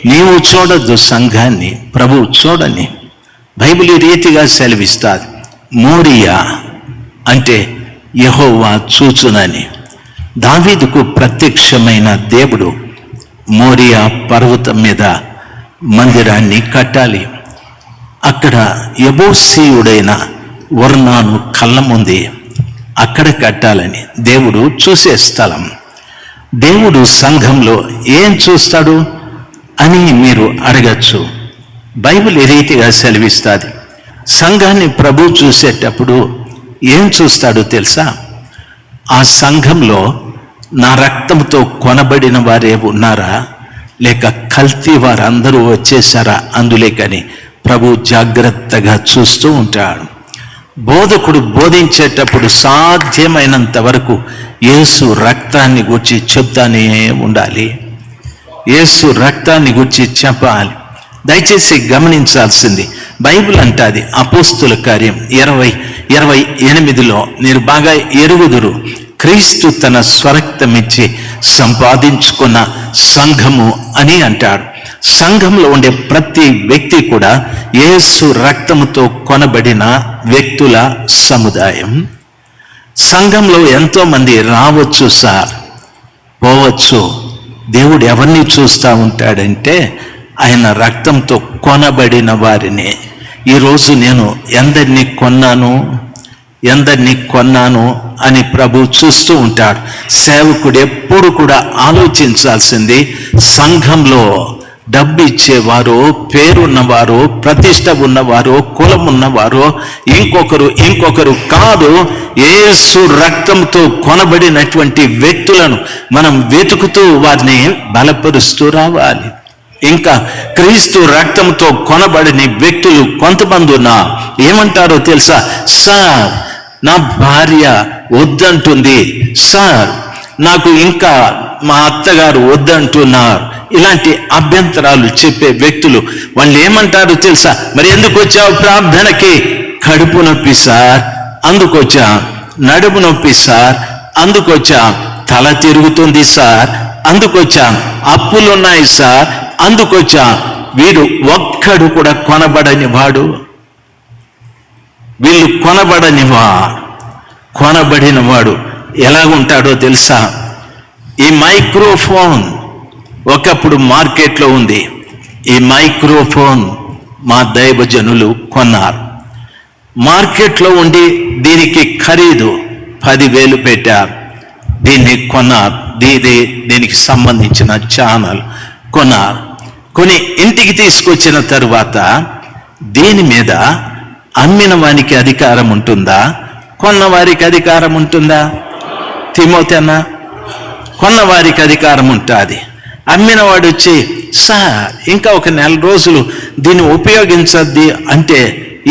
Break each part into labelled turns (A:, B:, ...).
A: నీవు చూడొద్దు సంఘాన్ని, ప్రభువు చూడని. బైబిల్ ఈ రీతిగా సెలవిస్తాది, మోరియా అంటే యెహోవా చూచునని. దావీదుకు ప్రత్యక్షమైన దేవుడు మోరియా పర్వతం మీద మందిరాన్ని కట్టాలి. అక్కడ యెబూసీయుడైన ఒర్నాను కళ్ళముంది, అక్కడ కట్టాలని దేవుడు చూసే స్థలం. దేవుడు సంఘంలో ఏం చూస్తాడు అని మీరు అడగచ్చు. బైబిల్ ఈ రీతిగా సెలవిస్తుంది, సంఘాన్ని ప్రభు చూసేటప్పుడు ఏం చూస్తాడో తెలుసా? ఆ సంఘంలో నా రక్తంతో కొనబడిన వారే ఉన్నారా, లేక కల్తీ వారందరూ వచ్చేసారా అందులే కానీ ప్రభు జాగ్రత్తగా చూస్తూ ఉంటాడు. బోధకుడు బోధించేటప్పుడు సాధ్యమైనంత వరకు యేసు రక్తాన్ని గురించి చెప్తానే ఉండాలి. యేసు రక్తాన్ని గురించి చెప్పాలి. దయచేసి గమనించాల్సింది, బైబిల్ అంటాది అపోస్తుల కార్యం 20:28 మీరు బాగా ఎరుగుదురు, క్రీస్తు తన స్వరక్తమిచ్చి సంపాదించుకున్న సంఘము అని అంటాడు. సంఘంలో ఉండే ప్రతి వ్యక్తి కూడా యేసు రక్తముతో కొనబడిన వ్యక్తుల సముదాయం. సంఘంలో ఎంతో మంది రావచ్చు సార్, పోవచ్చు. దేవుడు ఎవరిని చూస్తూ ఉంటాడంటే ఆయన రక్తంతో కొనబడిన వారిని. ఈరోజు నేను ఎందరిని కొన్నాను అని ప్రభు చూస్తూ ఉంటాడు. సేవకుడు ఎప్పుడు కూడా ఆలోచించాల్సింది, సంఘంలో డబ్బు ఇచ్చేవారు, పేరున్నవారు, ప్రతిష్ట ఉన్నవారు, కులం ఉన్నవారు, ఇంకొకరు కాదు. యేసు రక్తంతో కొనబడినటువంటి వ్యక్తులను మనం వెతుకుతూ వారిని బలపరుస్తూ రావాలి. ఇంకా క్రీస్తు రక్తంతో కొనబడిన వ్యక్తులు కొంతమంది ఉన్నా ఏమంటారో తెలుసా? సార్ నా భార్య వద్దంటుంది, సార్ నాకు ఇంకా మా అత్తగారు వద్దంటున్నారు. ఇలాంటి అభ్యంతరాలు చెప్పే వ్యక్తులు వాళ్ళు ఏమంటారో తెలుసా? మరి ఎందుకు వచ్చావు ప్రార్థనకి? కడుపు నొప్పి సార్ అందుకొచ్చా, నడుము నొప్పి సార్ అందుకొచ్చా, తల తిరుగుతుంది సార్ అందుకొచ్చా, అప్పులున్నాయి సార్ అందుకొచ్చా. వీడు ఒక్కడు కూడా కొనబడని వాడు. వీళ్ళు కొనబడిన వాడు ఎలాగుంటాడో తెలుసా? ఈ మైక్రోఫోన్ ఒకప్పుడు మార్కెట్లో ఉంది. ఈ మైక్రోఫోన్ మా దైవజనులు కొన్నారు. మార్కెట్లో ఉండి దీనికి ఖరీదు 10,000 పెట్టారు. దీన్ని కొన్నారు. దీనికి సంబంధించిన ఛానల్ కొన్నారు. కొని ఇంటికి తీసుకొచ్చిన తరువాత దీని మీద అమ్మిన వారికి అధికారం ఉంటుందా, కొన్న వారికి అధికారం ఉంటుందా? తిమోతేనా? కొన్న వారికి అధికారం ఉంటుంది. అమ్మినవాడు వచ్చి సార్ ఇంకా ఒక 4 రోజులు దీన్ని ఉపయోగించద్ది అంటే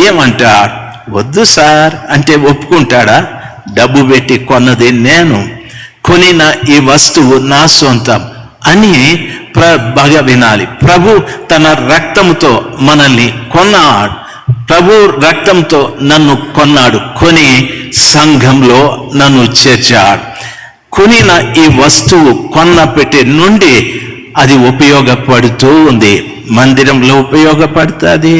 A: ఏమంటాడు? వద్దు సార్ అంటే ఒప్పుకుంటాడా? డబ్బు పెట్టి కొన్నది నేను, కొనిన ఈ వస్తువు నా సొంతం అని బాగా వినాలి. ప్రభు తన రక్తంతో మనల్ని కొన్నాడు. ప్రభు రక్తంతో నన్ను కొన్నాడు, కొని సంఘంలో నన్ను చేర్చాడు. కొనిన ఈ వస్తువు కొన్నప్పటి నుండి అది ఉపయోగపడుతూ ఉంది. మందిరంలో ఉపయోగపడుతుంది,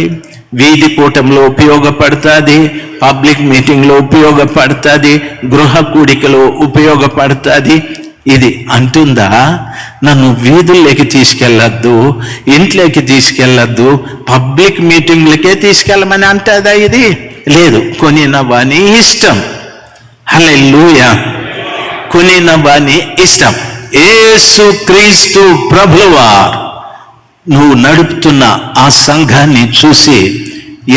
A: వీధి కూటంలో ఉపయోగపడుతుంది, పబ్లిక్ మీటింగ్లో ఉపయోగపడుతుంది, గృహ కూడికలో ఉపయోగపడుతుంది. ఇది అంటుందా నన్ను వీధుల్లోకి తీసుకెళ్ళొద్దు, ఇంట్లోకి తీసుకెళ్ళొద్దు, పబ్లిక్ మీటింగ్లకే తీసుకెళ్ళమని అంటుందా? ఇది లేదు. కొనిన వాని ఇష్టం. హల్లెలూయా. కొనిన వాని ఇష్టం. యేసు క్రీస్తు ప్రభువారు నువ్వు నడుపుతున్న ఆ సంఘాన్ని చూసి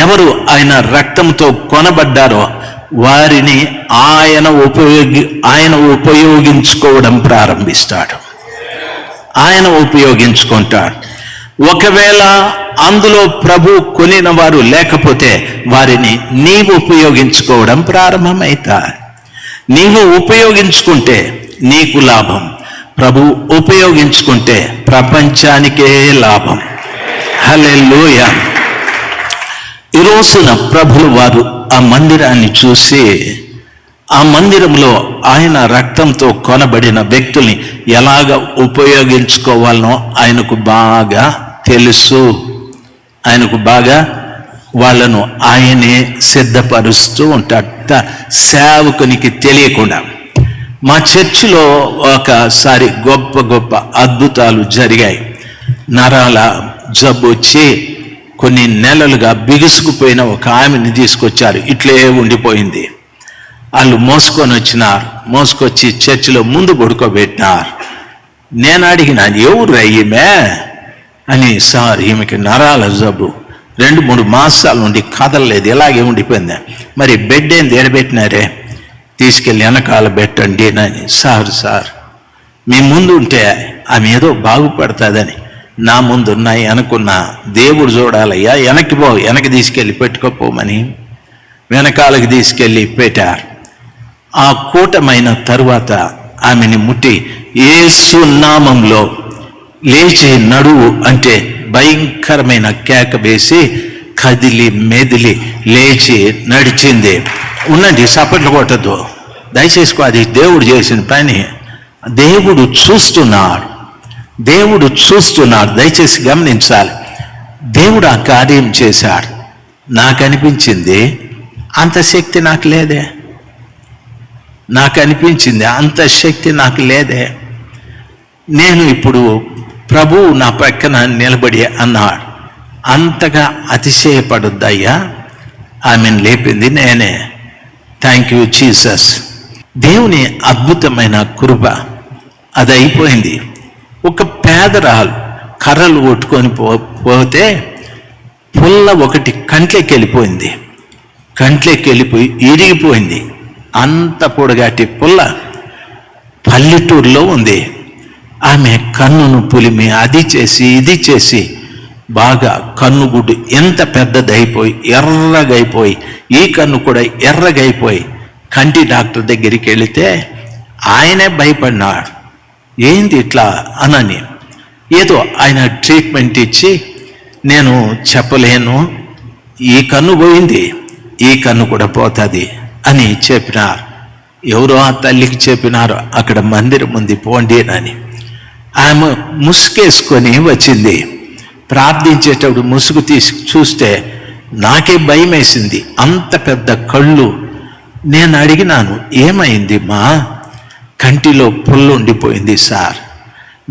A: ఎవరు ఆయన రక్తంతో కొనబడ్డారో వారిని ఆయన ఉపయోగించుకోవడం ప్రారంభిస్తాడు. ఆయన ఉపయోగించుకుంటాడు. ఒకవేళ అందులో ప్రభు కొనిన వారు లేకపోతే వారిని నీవు ఉపయోగించుకోవడం ప్రారంభమవుతాయి. నీవు ఉపయోగించుకుంటే నీకు లాభం, ప్రభు ఉపయోగించుకుంటే ప్రపంచానికే లాభం. హల్లెలూయా. ఈ రోజున ప్రభులు వారు ఆ మందిరాన్ని చూసి ఆ మందిరంలో ఆయన రక్తంతో కొనబడిన వ్యక్తుల్ని ఎలాగ ఉపయోగించుకోవాలనో ఆయనకు బాగా తెలుసు. ఆయనకు బాగా వాళ్ళను ఆయనే సిద్ధపరుస్తూ ఉంటాడట, సేవకునికి తెలియకుండా. మా చర్చిలో ఒకసారి గొప్ప గొప్ప అద్భుతాలు జరిగాయి. నరాల జబ్బు వచ్చి కొన్ని నెలలుగా బిగుసుకుపోయిన ఒక ఆమెని తీసుకొచ్చారు. ఇట్లే ఉండిపోయింది. వాళ్ళు మోసుకొచ్చి చర్చిలో ముందు పడుకోబెట్టినారు. నేను అడిగిన, ఎవరు ఈమె అని. సార్, ఈమెకి నరాల జబ్బు 2-3 మాసాల నుండి కదలలేదు, ఇలాగే ఉండిపోయింది. మరి బెడ్ ఏంది ఎడబెట్టినారే, తీసుకెళ్ళి వెనకాల పెట్టండి అని. సార్ మీ ముందు ఉంటే ఆమె ఏదో బాగుపడుతుందని నా ముందున్నాయి అనుకున్నా. దేవుడు చూడాలయ్యా, వెనక్కి తీసుకెళ్ళి పెట్టుకోపోమని వెనకాలకి తీసుకెళ్ళి పెట్టారు. ఆ కూటమైన తరువాత ఆమెని ముట్టి యేసు నామంలో లేచి నడువు అంటే భయంకరమైన కేక వేసి కదిలి మెదిలి లేచి నడిచింది. ఉండండి, సపట్లు కొట్టద్దు దయచేసుకో, అది దేవుడు చేసిన పని. దేవుడు చూస్తున్నాడు, దయచేసి గమనించాలి. దేవుడు ఆ కార్యం చేశాడు. నాకు అనిపించింది అంత శక్తి నాకు లేదే, నేను ఇప్పుడు ప్రభువు నా పక్కన నిలబడి అన్నాడు. అంతగా అతిశయపడొద్దయ్యా, ఆమెను లేపింది నేనే. Thank you Jesus. దేవుని అద్భుతమైన కృప అది అయిపోయింది. ఒక పేదరాలు కర్రలు కొట్టుకొని పోతే పుల్ల ఒకటి కంట్లోకి వెళ్ళిపోయి ఇరిగిపోయింది. అంత పొడగాటి పుల్ల పల్లెటూరులో ఉంది. ఆమె కన్నును పులిమి అది చేసి ఇది చేసి బాగా కన్నుగుడ్డు ఎంత పెద్దదైపోయి ఎర్రగైపోయి, ఈ కన్ను కూడా ఎర్రగైపోయి కంటి డాక్టర్ దగ్గరికి వెళితే ఆయనే భయపడినాడు. ఏంది ఇట్లా అనని. ఏదో ఆయన ట్రీట్మెంట్ ఇచ్చి, నేను చెప్పలేను, ఈ కన్ను పోయింది, ఈ కన్ను కూడా పోతుంది అని చెప్పినారు. ఎవరో ఆ తల్లికి చెప్పినారు, అక్కడ మందిరం ఉంది పోండి అని. ఆమె ముసుగేసుకొని వచ్చింది. ప్రార్థించేటప్పుడు ముసుగు తీసి చూస్తే నాకే భయం వేసింది, అంత పెద్ద కళ్ళు. నేను అడిగినాను, ఏమైంది మా? కంటిలో పుల్లు ఉండిపోయింది సార్.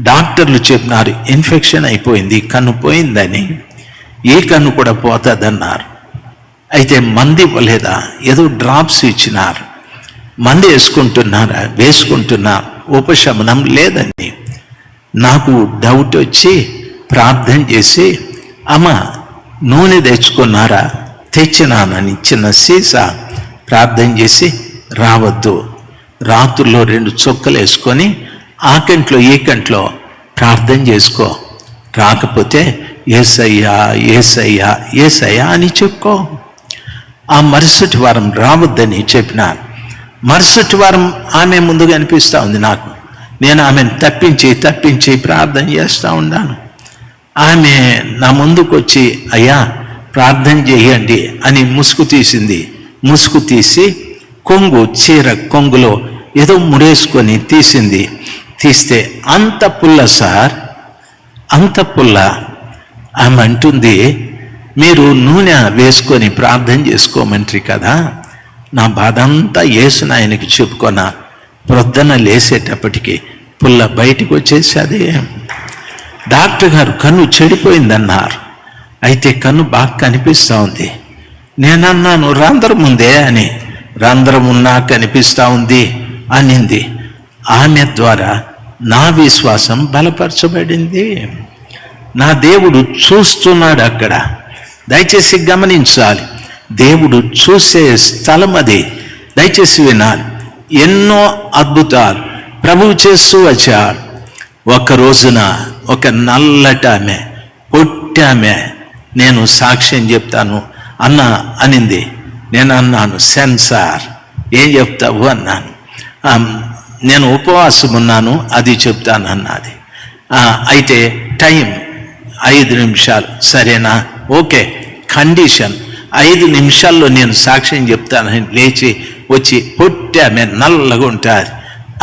A: డాక్టర్లు చెప్పినారు ఇన్ఫెక్షన్ అయిపోయింది, కన్ను పోయిందని, ఏ కన్ను కూడా పోతుందన్నారు. అయితే మందు ఇవ్వలేదా? ఏదో డ్రాప్స్ ఇచ్చినారు. మందు వేసుకుంటున్నా ఉపశమనం లేదని. నాకు డౌట్ వచ్చి ప్రార్థన చేసి, అమ్మ నూనె తెచ్చుకున్నారా? తెచ్చినానని చిన్న సీసా ప్రార్థన చేసి, రావద్దు, రాత్రుల్లో 2 చుక్కలు వేసుకొని ఆ కంట్లో ఈ కంట్లో ప్రార్థన చేసుకో, రాకపోతే యేసయ్యా యేసయ్యా యేసయ్యా అని చెప్పుకో. ఆ మరుసటి వారం రావద్దని చెప్పినాను. మరుసటి వారం ఆమె ముందుగా అనిపిస్తూ ఉంది నాకు. నేను ఆమెను తప్పించి ప్రార్థన చేస్తూ ఉన్నాను. ఆమె నా ముందుకు వచ్చి, అయ్యా ప్రార్థన చేయండి అని ముసుగు తీసింది. ముసుగు తీసి చీర కొంగులో ఏదో ముడేసుకొని తీస్తే అంత పుల్ల సార్, అంత పుల్ల. ఆమె అంటుంది, మీరు నూనె వేసుకొని ప్రార్థన చేసుకోమంటారు కదా, నా బాధ అంతా యేసుని ఆయనకి చెప్పుకొన్నా. ప్రొద్దున లేసేటప్పటికి పుల్ల బయటికి వచ్చేసి డాక్టర్ గారు కన్ను చెడిపోయిందన్నారు. అయితే కన్ను బాగా కనిపిస్తూ ఉంది. నేనన్నాను రంధ్రం ఉందే అని. రంధ్రం ఉన్నా కనిపిస్తూ ఉంది అనింది. ఆమె ద్వారా నా విశ్వాసం బలపరచబడింది. నా దేవుడు చూస్తున్నాడు అక్కడ. దయచేసి గమనించాలి, దేవుడు చూసే స్థలం అది. దయచేసి వినాలి. ఎన్నో అద్భుతాలు ప్రభువు చేస్తూ వచ్చాడు. ఒక రోజున ఒక నల్లటామె పొట్టామె, నేను సాక్ష్యం చెప్తాను అన్నా అనింది. నేను అన్నాను, సెన్సార్ ఏం చెప్తావు అన్నాను. నేను ఉపవాసం ఉన్నాను, అది చెప్తాను అన్నది. అయితే టైం 5 నిమిషాలు, సరేనా? ఓకే, కండిషన్ 5 నిమిషాల్లో నేను సాక్ష్యం చెప్తానని లేచి వచ్చి పొట్టి ఆమె నల్లగా ఉంటుంది.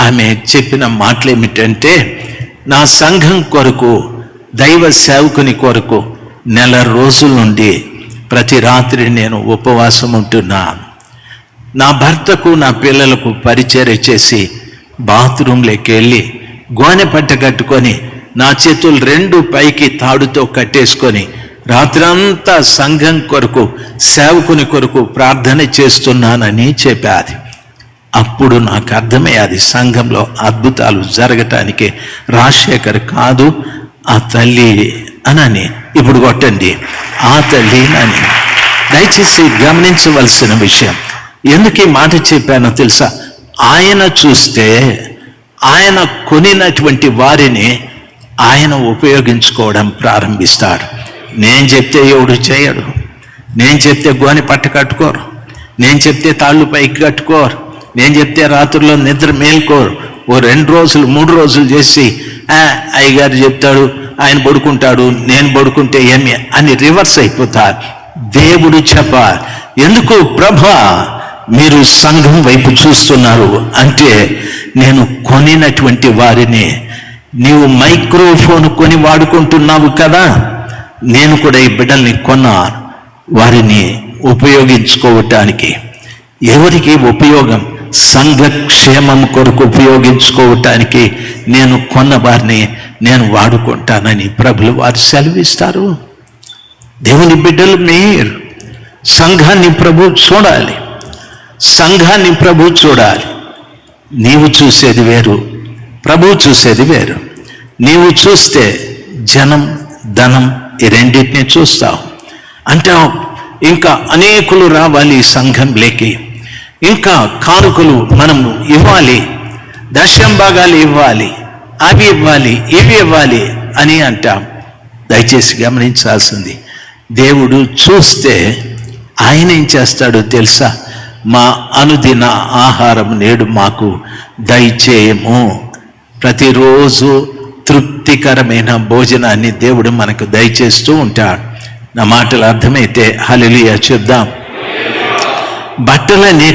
A: ఆమె చెప్పిన మాటలు ఏమిటంటే, నా సంఘం కొరకు దైవ సేవకుని కొరకు నెల రోజుల నుండి ప్రతి రాత్రి నేను ఉపవాసం ఉంటున్నాను. నా భర్తకు నా పిల్లలకు పరిచర్య చేసి బాత్రూంలోకి వెళ్ళి గోనె పట్ట కట్టుకొని నా చేతులు 2 పైకి తాడుతో కట్టేసుకొని రాత్రంతా సంఘం కొరకు సేవకుని కొరకు ప్రార్థన చేస్తున్నానని చెప్పాది. అప్పుడు నాకు అర్థమయ్యేది సంఘంలో అద్భుతాలు జరగటానికి రాజశేఖర్ కాదు ఆ తల్లి అనని. ఇప్పుడు కొట్టండి, ఆ తల్లి అని. దయచేసి గమనించవలసిన విషయం. ఎందుకు ఈ మాట చెప్పానో తెలుసా? ఆయన చూస్తే ఆయన కొనినటువంటి వారిని ఆయన ఉపయోగించుకోవడం ప్రారంభిస్తాడు. నేను చెప్తే ఎవడు చేయడు, నేను చెప్తే గోని పట్ట కట్టుకోరు, నేను చెప్తే తాళ్ళు పైకి కట్టుకోరు, నేను చెప్తే రాత్రుల్లో నిద్ర మేల్కోరు. ఓ 2 రోజులు 3 రోజులు చేసి అయ్యగారు చెప్తాడు, ఆయన పడుకుంటాడు, నేను పడుకుంటే ఏమి అని రివర్స్ అయిపోతారు. దేవుడు చెప్పాలి, ఎందుకు ప్రభా మీరు సంఘం వైపు చూస్తున్నారు అంటే, నేను కొనినటువంటి వారిని, నీవు మైక్రోఫోన్ కొని వాడుకుంటున్నావు కదా, నేను కూడా ఈ బిడ్డల్ని కొన్నాను వారిని ఉపయోగించుకోవటానికి. ఎవరికి ఉపయోగం? సంఘ క్షేమం కొరకు ఉపయోగించుకోవటానికి నేను కొన్న వారిని నేను వాడుకుంటానని ప్రభులు వారు సెలవిస్తారు. దేవుని బిడ్డలు మీరు సంఘాన్ని ప్రభు చూడాలి, సంఘాన్ని ప్రభు చూడాలి. నీవు చూసేది వేరు, ప్రభు చూసేది వేరు. నీవు చూస్తే జనం ధనం ఈ రెండింటిని చూస్తావు. అంటే ఇంకా అనేకులు రావాలి సంఘంలోకి, ఇంకా కానుకలు మనం ఇవ్వాలి, దశం భాగాలు ఇవ్వాలి, అవి ఇవ్వాలి, ఇవి ఇవ్వాలి అని అంటాం. దయచేసి గమనించాల్సింది, దేవుడు చూస్తే ఆయన ఏం చేస్తాడో తెలుసా? మా అనుదిన ఆహారం నేడు మాకు దయచేయము. ప్రతిరోజు తృప్తికరమైన భోజనాన్ని దేవుడు మనకు దయచేస్తూ ఉంటాడు. నా మాటలు అర్థమైతే హల్లెలూయా చెప్దాం. బట్టలని